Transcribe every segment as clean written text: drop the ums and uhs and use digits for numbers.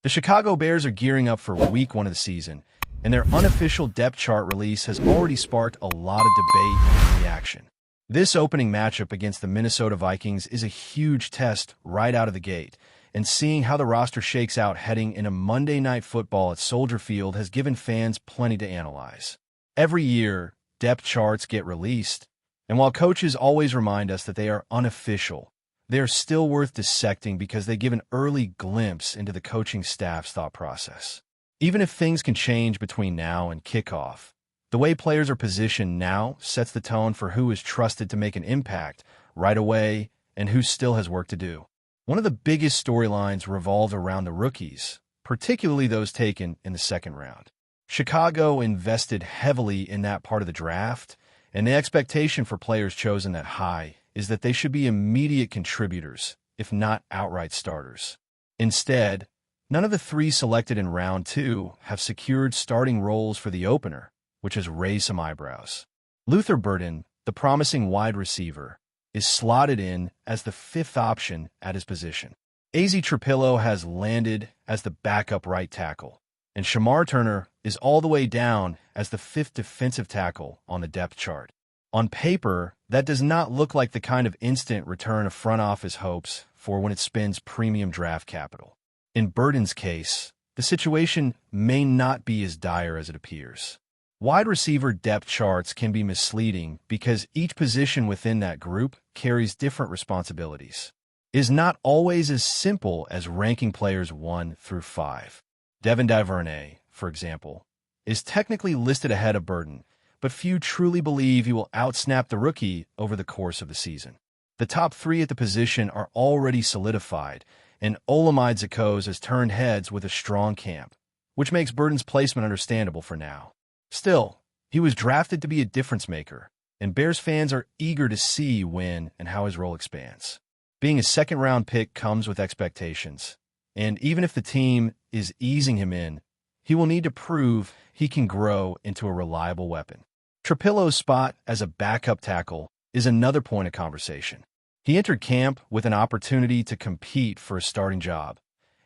The Chicago Bears are gearing up for Week 1 of the season, and their unofficial depth chart release has already sparked a lot of debate and reaction. This opening matchup against the Minnesota Vikings is a huge test right out of the gate, and seeing how the roster shakes out heading into Monday Night Football at Soldier Field has given fans plenty to analyze. Every year, depth charts get released, and while coaches always remind us that they are unofficial, they are still worth dissecting because they give an early glimpse into the coaching staff's thought process. Even if things can change between now and kickoff, the way players are positioned now sets the tone for who is trusted to make an impact right away and who still has work to do. One of the biggest storylines revolved around the rookies, particularly those taken in the second round. Chicago invested heavily in that part of the draft, and the expectation for players chosen that high is that they should be immediate contributors, if not outright starters. Instead, none of the three selected in round 2 have secured starting roles for the opener, which has raised some eyebrows. Luther Burden, the promising wide receiver, is slotted in as the 5th option at his position. A.Z. Trapillo has landed as the backup right tackle, and Shamar Turner is all the way down as the 5th defensive tackle on the depth chart. On paper, that does not look like the kind of instant return a front office hopes for when it spends premium draft capital. In Burden's case, the situation may not be as dire as it appears. Wide receiver depth charts can be misleading because each position within that group carries different responsibilities. It is not always as simple as ranking players 1 through 5. Devin Duvernay, for example, is technically listed ahead of Burden, but few truly believe he will outsnap the rookie over the course of the season. The top 3 at the position are already solidified, and Olamide Zakos has turned heads with a strong camp, which makes Burden's placement understandable for now. Still, he was drafted to be a difference maker, and Bears fans are eager to see when and how his role expands. Being a second-round pick comes with expectations, and even if the team is easing him in, he will need to prove he can grow into a reliable weapon. Trapillo's spot as a backup tackle is another point of conversation. He entered camp with an opportunity to compete for a starting job,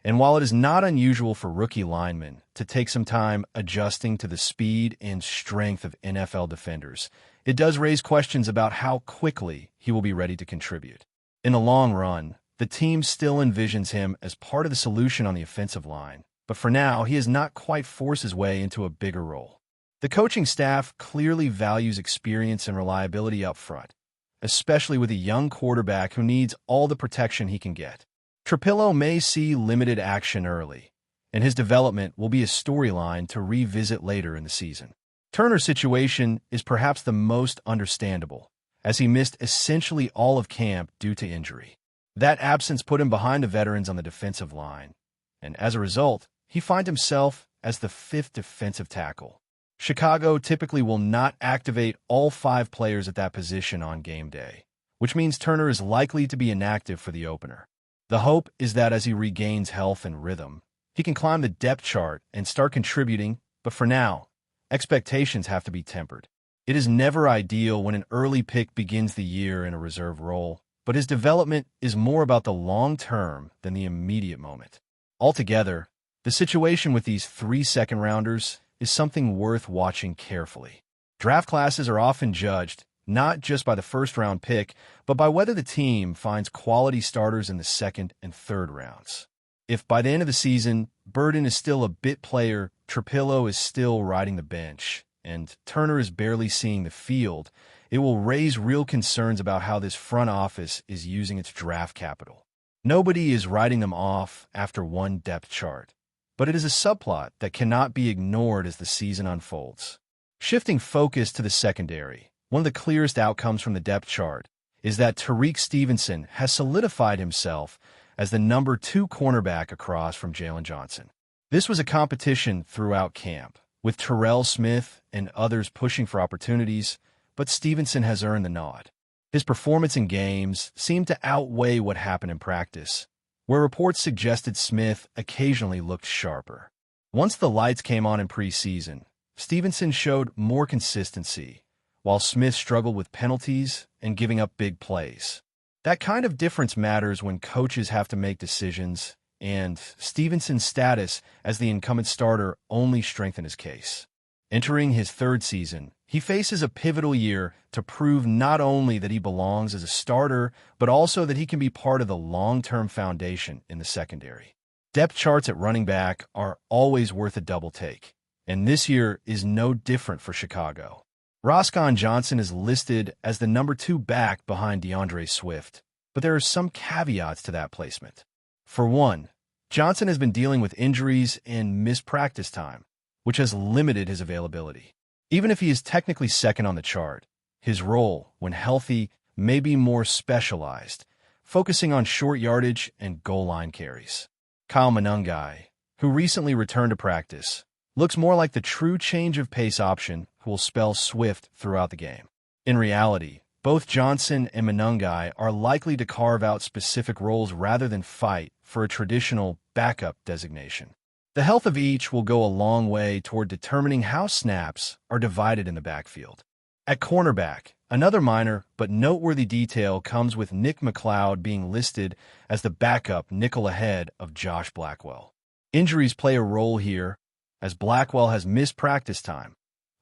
and while it is not unusual for rookie linemen to take some time adjusting to the speed and strength of NFL defenders, it does raise questions about how quickly he will be ready to contribute. In the long run, the team still envisions him as part of the solution on the offensive line, but for now, he has not quite forced his way into a bigger role. The coaching staff clearly values experience and reliability up front, especially with a young quarterback who needs all the protection he can get. Trapillo may see limited action early, and his development will be a storyline to revisit later in the season. Turner's situation is perhaps the most understandable, as he missed essentially all of camp due to injury. That absence put him behind the veterans on the defensive line, and as a result, he finds himself as the 5th defensive tackle. Chicago typically will not activate all 5 players at that position on game day, which means Turner is likely to be inactive for the opener. The hope is that as he regains health and rhythm, he can climb the depth chart and start contributing, but for now, expectations have to be tempered. It is never ideal when an early pick begins the year in a reserve role, but his development is more about the long term than the immediate moment. Altogether, the situation with these 3 second-rounders is something worth watching carefully. Draft classes are often judged not just by the first-round pick, but by whether the team finds quality starters in the second and 3rd rounds. If by the end of the season, Burden is still a bit player, Trapillo is still riding the bench, and Turner is barely seeing the field, it will raise real concerns about how this front office is using its draft capital. Nobody is writing them off after one depth chart, but it is a subplot that cannot be ignored as the season unfolds. Shifting focus to the secondary, one of the clearest outcomes from the depth chart is that Tariq Stevenson has solidified himself as the number 2 cornerback across from Jalen Johnson. This was a competition throughout camp, with Terrell Smith and others pushing for opportunities, but Stevenson has earned the nod. His performance in games seemed to outweigh what happened in practice, where reports suggested Smith occasionally looked sharper. Once the lights came on in preseason, Stevenson showed more consistency, while Smith struggled with penalties and giving up big plays. That kind of difference matters when coaches have to make decisions, and Stevenson's status as the incumbent starter only strengthen his case. Entering his third season, he faces a pivotal year to prove not only that he belongs as a starter, but also that he can be part of the long-term foundation in the secondary. Depth charts at running back are always worth a double take, and this year is no different for Chicago. Roscoe Johnson is listed as the number 2 back behind DeAndre Swift, but there are some caveats to that placement. For one, Johnson has been dealing with injuries and missed practice time, which has limited his availability. Even if he is technically second on the chart, his role, when healthy, may be more specialized, focusing on short yardage and goal line carries. Kyle Monangai, who recently returned to practice, looks more like the true change of pace option who will spell Swift throughout the game. In reality, both Johnson and Monangai are likely to carve out specific roles rather than fight for a traditional backup designation. The health of each will go a long way toward determining how snaps are divided in the backfield. At cornerback, another minor but noteworthy detail comes with Nick McLeod being listed as the backup nickel ahead of Josh Blackwell. Injuries play a role here, as Blackwell has missed practice time,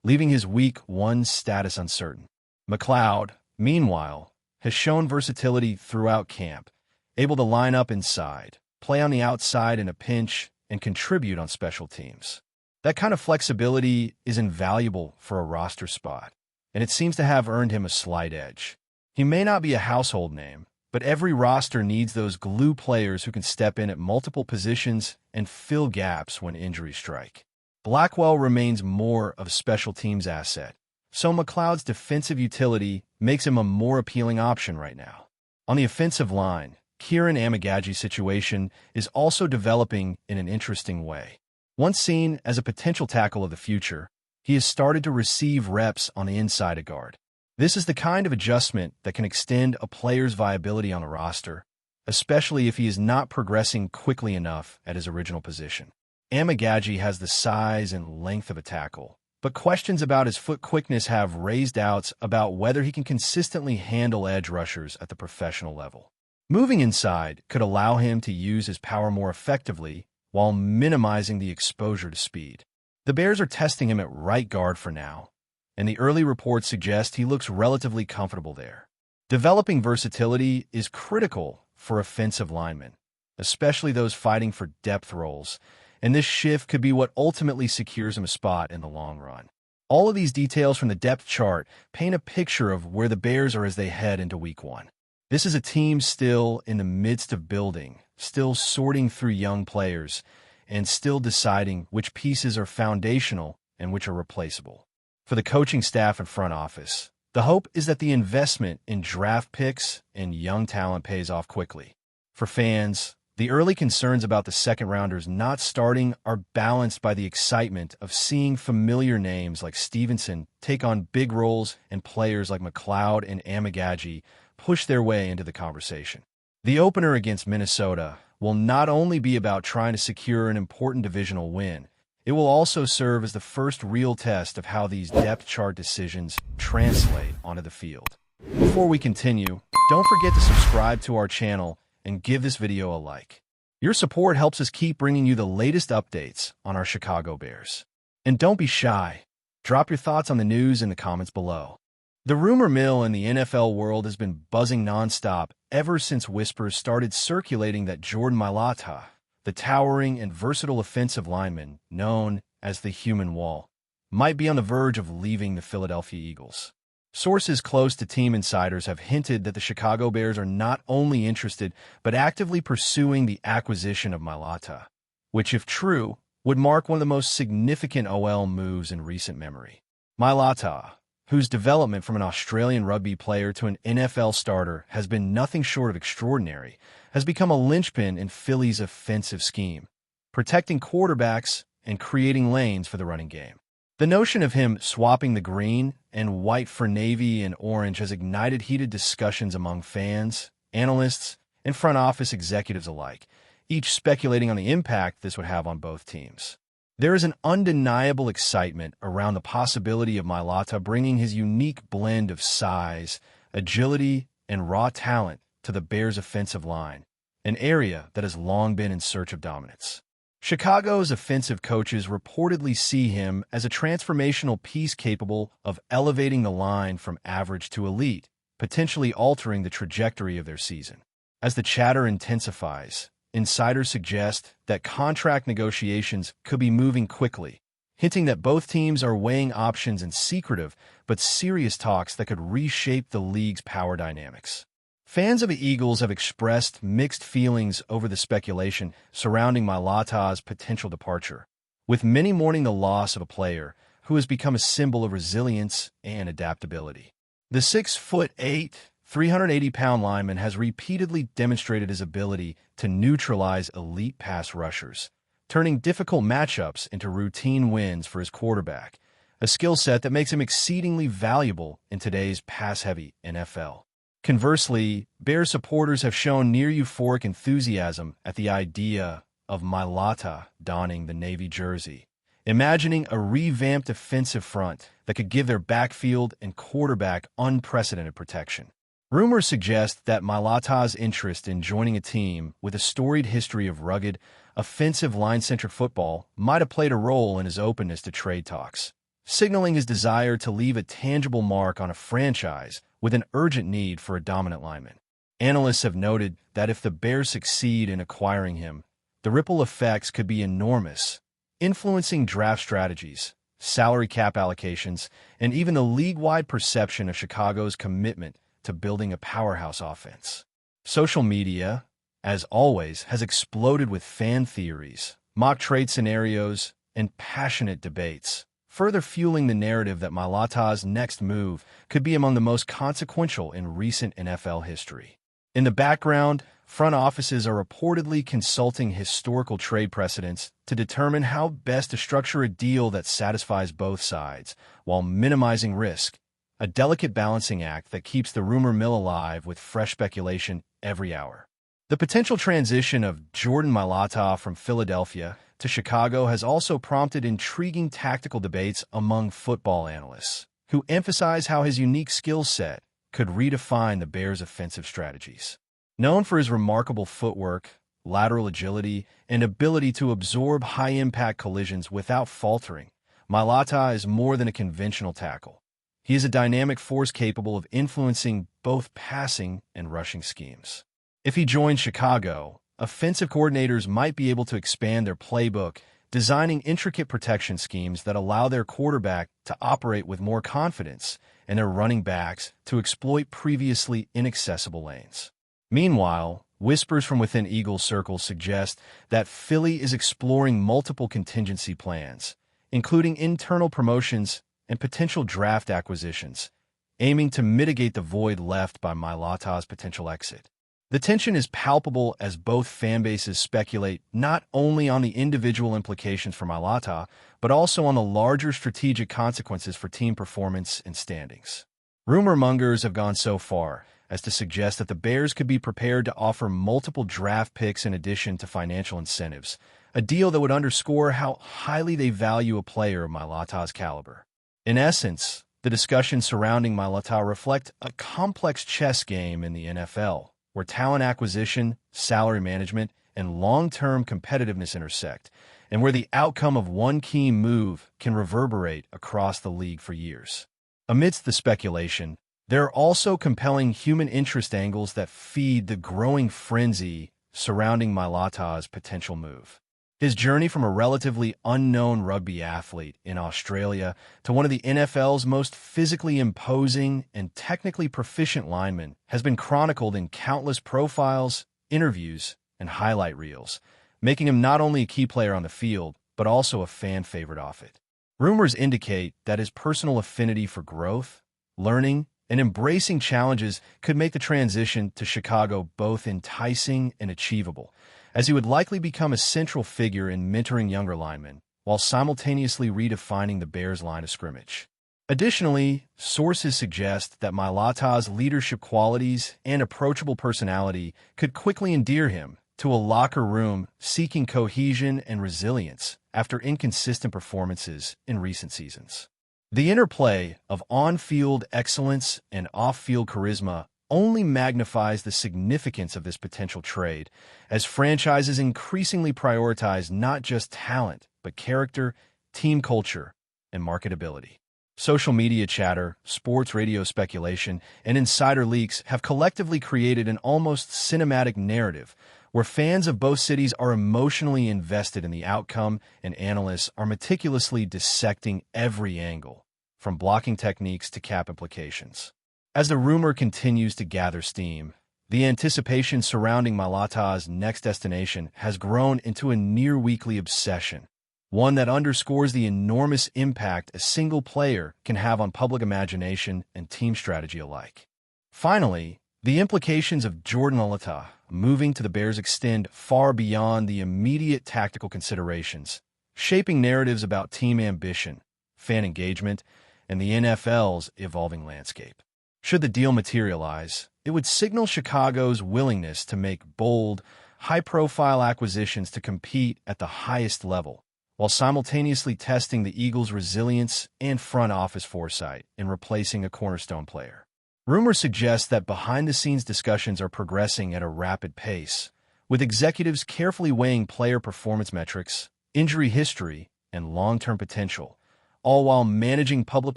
leaving his Week 1 status uncertain. McLeod, meanwhile, has shown versatility throughout camp, able to line up inside, play on the outside in a pinch, and contribute on special teams. That kind of flexibility is invaluable for a roster spot, and it seems to have earned him a slight edge. He may not be a household name, but every roster needs those glue players who can step in at multiple positions and fill gaps when injuries strike. Blackwell remains more of a special teams asset, so McLeod's defensive utility makes him a more appealing option right now. On the offensive line, Kieran Amagagi's situation is also developing in an interesting way. Once seen as a potential tackle of the future, he has started to receive reps on the inside of guard. This is the kind of adjustment that can extend a player's viability on a roster, especially if he is not progressing quickly enough at his original position. Amagagi has the size and length of a tackle, but questions about his foot quickness have raised doubts about whether he can consistently handle edge rushers at the professional level. Moving inside could allow him to use his power more effectively while minimizing the exposure to speed. The Bears are testing him at right guard for now, and the early reports suggest he looks relatively comfortable there. Developing versatility is critical for offensive linemen, especially those fighting for depth roles, and this shift could be what ultimately secures him a spot in the long run. All of these details from the depth chart paint a picture of where the Bears are as they head into Week 1. This is a team still in the midst of building, still sorting through young players, and still deciding which pieces are foundational and which are replaceable. For the coaching staff and front office, the hope is that the investment in draft picks and young talent pays off quickly. For fans, the early concerns about the second-rounders not starting are balanced by the excitement of seeing familiar names like Stevenson take on big roles and players like McLeod and Amagagi push their way into the conversation. The opener against Minnesota will not only be about trying to secure an important divisional win, it will also serve as the first real test of how these depth chart decisions translate onto the field. Before we continue, don't forget to subscribe to our channel and give this video a like. Your support helps us keep bringing you the latest updates on our Chicago Bears. And don't be shy. Drop your thoughts on the news in the comments below. The rumor mill in the NFL world has been buzzing nonstop ever since whispers started circulating that Jordan Mailata, the towering and versatile offensive lineman known as the Human Wall, might be on the verge of leaving the Philadelphia Eagles. Sources close to team insiders have hinted that the Chicago Bears are not only interested, but actively pursuing the acquisition of Mailata, which, if true, would mark one of the most significant OL moves in recent memory. Mailata, whose development from an Australian rugby player to an NFL starter has been nothing short of extraordinary, has become a linchpin in Philly's offensive scheme, protecting quarterbacks and creating lanes for the running game. The notion of him swapping the green and white for navy and orange has ignited heated discussions among fans, analysts, and front office executives alike, each speculating on the impact this would have on both teams. There is an undeniable excitement around the possibility of Mailata bringing his unique blend of size, agility, and raw talent to the Bears' offensive line, an area that has long been in search of dominance. Chicago's offensive coaches reportedly see him as a transformational piece capable of elevating the line from average to elite, potentially altering the trajectory of their season. As the chatter intensifies, insiders suggest that contract negotiations could be moving quickly, hinting that both teams are weighing options in secretive but serious talks that could reshape the league's power dynamics. Fans of the Eagles have expressed mixed feelings over the speculation surrounding Mailata's potential departure, with many mourning the loss of a player who has become a symbol of resilience and adaptability. The 6'8", 380-pound lineman has repeatedly demonstrated his ability to neutralize elite pass rushers, turning difficult matchups into routine wins for his quarterback, a skill set that makes him exceedingly valuable in today's pass-heavy NFL. Conversely, Bears supporters have shown near-euphoric enthusiasm at the idea of Mailata donning the Navy jersey, imagining a revamped defensive front that could give their backfield and quarterback unprecedented protection. Rumors suggest that Mailata's interest in joining a team with a storied history of rugged, offensive line-centric football might have played a role in his openness to trade talks, signaling his desire to leave a tangible mark on a franchise with an urgent need for a dominant lineman. Analysts have noted that if the Bears succeed in acquiring him, the ripple effects could be enormous, influencing draft strategies, salary cap allocations, and even the league-wide perception of Chicago's commitment to building a powerhouse offense. Social media, as always, has exploded with fan theories, mock trade scenarios, and passionate debates, further fueling the narrative that Mailata's next move could be among the most consequential in recent NFL history. In the background, front offices are reportedly consulting historical trade precedents to determine how best to structure a deal that satisfies both sides while minimizing risk, a delicate balancing act that keeps the rumor mill alive with fresh speculation every hour. The potential transition of Jordan Mailata from Philadelphia to Chicago has also prompted intriguing tactical debates among football analysts, who emphasize how his unique skill set could redefine the Bears' offensive strategies. Known for his remarkable footwork, lateral agility, and ability to absorb high-impact collisions without faltering, Mailata is more than a conventional tackle. He is a dynamic force capable of influencing both passing and rushing schemes. If he joins Chicago, offensive coordinators might be able to expand their playbook, designing intricate protection schemes that allow their quarterback to operate with more confidence and their running backs to exploit previously inaccessible lanes. Meanwhile, whispers from within Eagles circles suggest that Philly is exploring multiple contingency plans, including internal promotions and potential draft acquisitions, aiming to mitigate the void left by Mailata's potential exit. The tension is palpable as both fan bases speculate not only on the individual implications for Mailata, but also on the larger strategic consequences for team performance and standings. Rumor mongers have gone so far as to suggest that the Bears could be prepared to offer multiple draft picks in addition to financial incentives, a deal that would underscore how highly they value a player of Mailata's caliber. In essence, the discussions surrounding Mailata reflect a complex chess game in the NFL, where talent acquisition, salary management, and long-term competitiveness intersect, and where the outcome of one key move can reverberate across the league for years. Amidst the speculation, there are also compelling human interest angles that feed the growing frenzy surrounding Mailata's potential move. His journey from a relatively unknown rugby athlete in Australia to one of the NFL's most physically imposing and technically proficient linemen has been chronicled in countless profiles, interviews, and highlight reels, making him not only a key player on the field, but also a fan favorite off it. Rumors indicate that his personal affinity for growth, learning, and embracing challenges could make the transition to Chicago both enticing and achievable, as he would likely become a central figure in mentoring younger linemen, while simultaneously redefining the Bears' line of scrimmage. Additionally, sources suggest that Mailata's leadership qualities and approachable personality could quickly endear him to a locker room seeking cohesion and resilience after inconsistent performances in recent seasons. The interplay of on-field excellence and off-field charisma only magnifies the significance of this potential trade, as franchises increasingly prioritize not just talent, but character, team culture, and marketability. Social media chatter, sports radio speculation, and insider leaks have collectively created an almost cinematic narrative where fans of both cities are emotionally invested in the outcome and analysts are meticulously dissecting every angle, from blocking techniques to cap implications. As the rumor continues to gather steam, the anticipation surrounding Mailata's next destination has grown into a near-weekly obsession, one that underscores the enormous impact a single player can have on public imagination and team strategy alike. Finally, the implications of Jordan Mailata moving to the Bears extend far beyond the immediate tactical considerations, shaping narratives about team ambition, fan engagement, and the NFL's evolving landscape. Should the deal materialize, it would signal Chicago's willingness to make bold, high-profile acquisitions to compete at the highest level, while simultaneously testing the Eagles' resilience and front office foresight in replacing a cornerstone player. Rumors suggest that behind-the-scenes discussions are progressing at a rapid pace, with executives carefully weighing player performance metrics, injury history, and long-term potential, all while managing public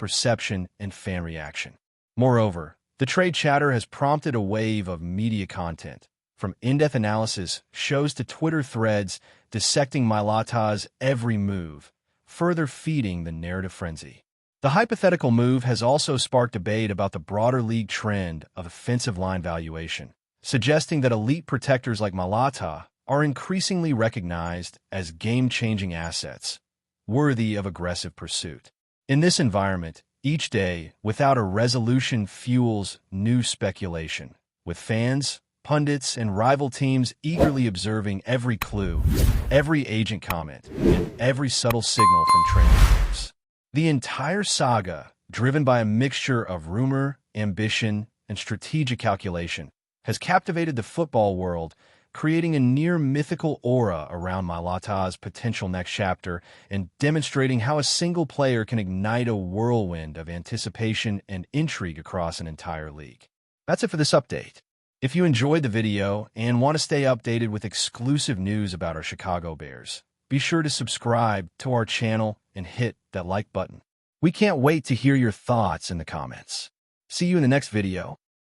perception and fan reaction. Moreover, the trade chatter has prompted a wave of media content, from in-depth analysis shows to Twitter threads dissecting Mailata's every move, further feeding the narrative frenzy. The hypothetical move has also sparked debate about the broader league trend of offensive line valuation, suggesting that elite protectors like Mailata are increasingly recognized as game-changing assets, worthy of aggressive pursuit. In this environment, each day without a resolution fuels new speculation, with fans, pundits, and rival teams eagerly observing every clue, every agent comment, and every subtle signal from training camps. The entire saga, driven by a mixture of rumor, ambition, and strategic calculation, has captivated the football world, creating a near-mythical aura around Mailata's potential next chapter and demonstrating how a single player can ignite a whirlwind of anticipation and intrigue across an entire league. That's it for this update. If you enjoyed the video and want to stay updated with exclusive news about our Chicago Bears, be sure to subscribe to our channel and hit that like button. We can't wait to hear your thoughts in the comments. See you in the next video.